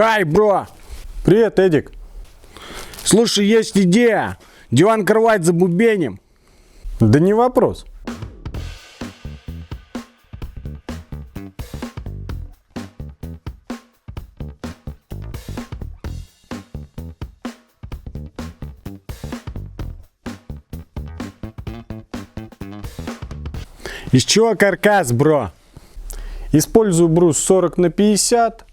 Хай, бро! Привет, Эдик. Слушай, есть идея. Диван-кровать за бубенем. Да не вопрос. Из чего каркас, бро? Использую брус 40 на 50.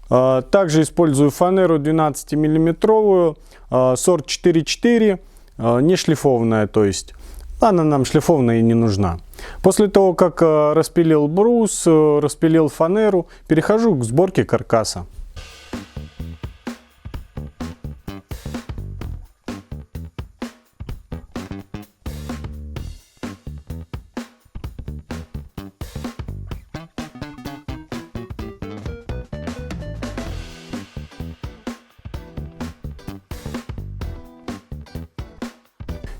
Также использую фанеру 12-миллиметровую, сорт 4-4, не шлифованная, то есть. Она нам шлифованная и не нужна. После того, как распилил брус, распилил фанеру, перехожу к сборке каркаса.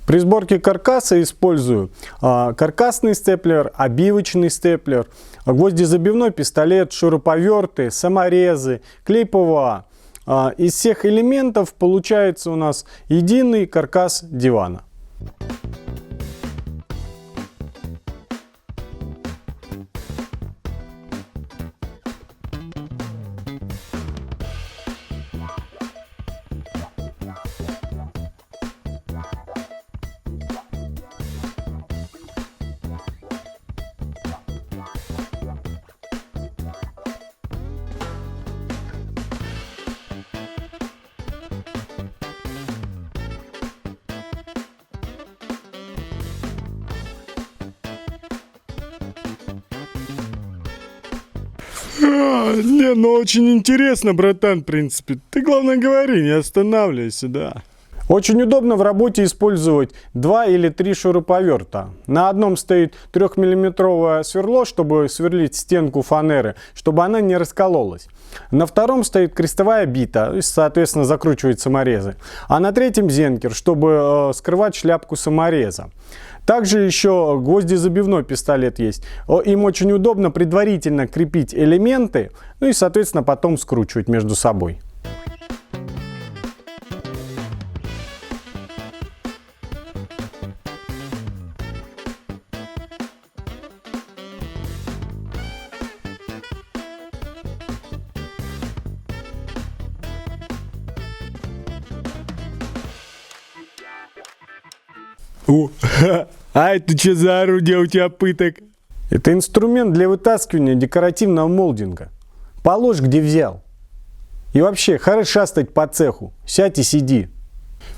При сборке каркаса использую каркасный степлер, обивочный степлер, гвоздезабивной пистолет, шуруповерты, саморезы, клей ПВА. Из всех элементов получается у нас единый каркас дивана. Не, ну очень интересно, братан, в принципе. Ты, главное, говори, не останавливайся, да. Очень удобно в работе использовать 2 или 3 шуруповерта. На одном стоит 3-миллиметровое сверло, чтобы сверлить стенку фанеры, чтобы она не раскололась. На втором стоит крестовая бита, соответственно, закручивает саморезы. А на третьем зенкер, чтобы скрывать шляпку самореза. Также еще гвоздезабивной пистолет есть. Им очень удобно предварительно крепить элементы, ну и, соответственно, потом скручивать между собой. А это что за орудие у тебя пыток? Это инструмент для вытаскивания декоративного молдинга. Положь, где взял. И вообще, хорош шастать по цеху. Сядь и сиди.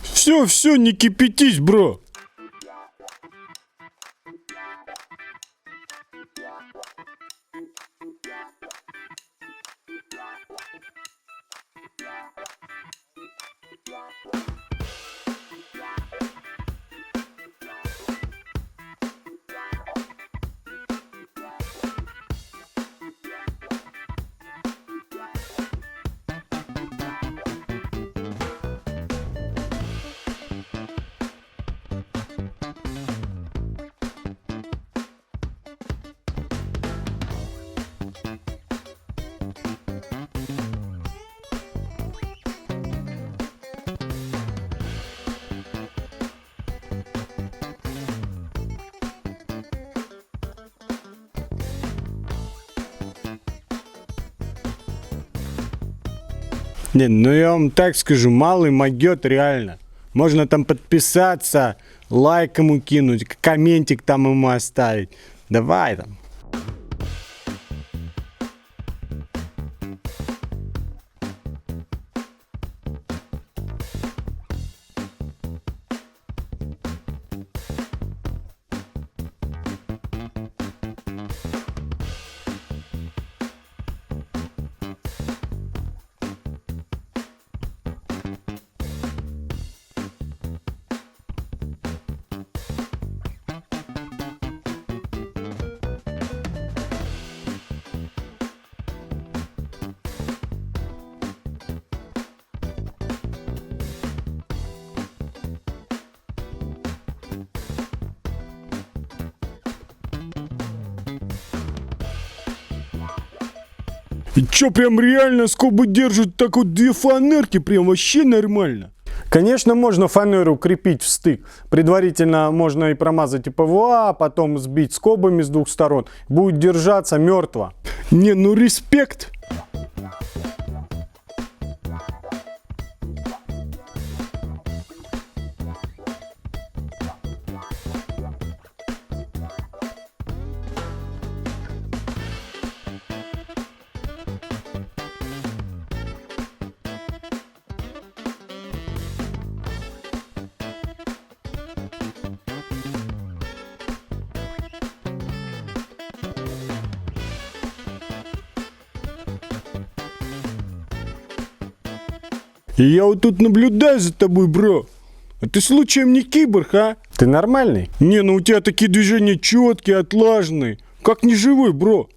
Все, не кипятись, бро. Не, ну я вам так скажу, малый могет реально. Можно там подписаться, лайк ему кинуть, комментик там ему оставить. Давай там. И чё, прям реально скобы держат так вот 2 фанерки? Прям вообще нормально. Конечно, можно фанеру крепить в стык. Предварительно можно и промазать и ПВА, потом сбить скобами с 2 сторон. Будет держаться мертво. Не, ну респект. И я вот тут наблюдаю за тобой, бро. А ты случаем не киборг, а? Ты нормальный? Не, ну у тебя такие движения четкие, отлаженные. Как не живой, бро.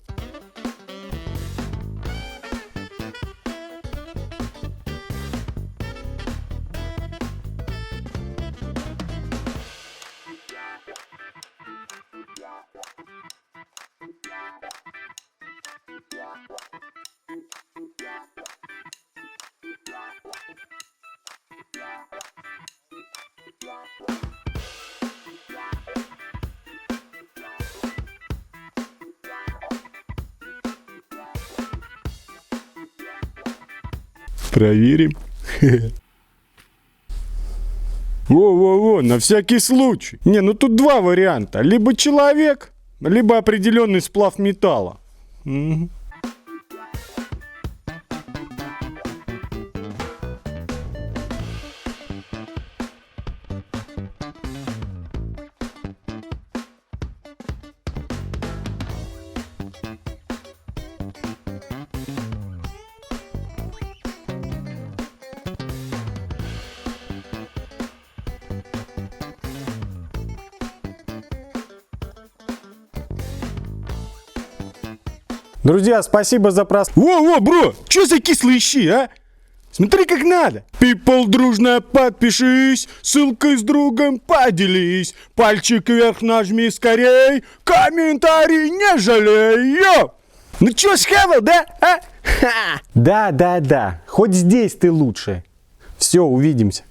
Проверим. Во-во-во, на всякий случай. Не, ну тут 2 варианта. Либо человек, либо определенный сплав металла. Мгм. Друзья, спасибо за просмотр. Во-во, бро, чё за кислые щи, а? Смотри, как надо. People, дружно подпишись, ссылкой с другом поделись, пальчик вверх нажми скорей, комментарий не жалей, йо! Ну чё, схавал, да, а? Ха! Да, хоть здесь ты лучше. Все, увидимся.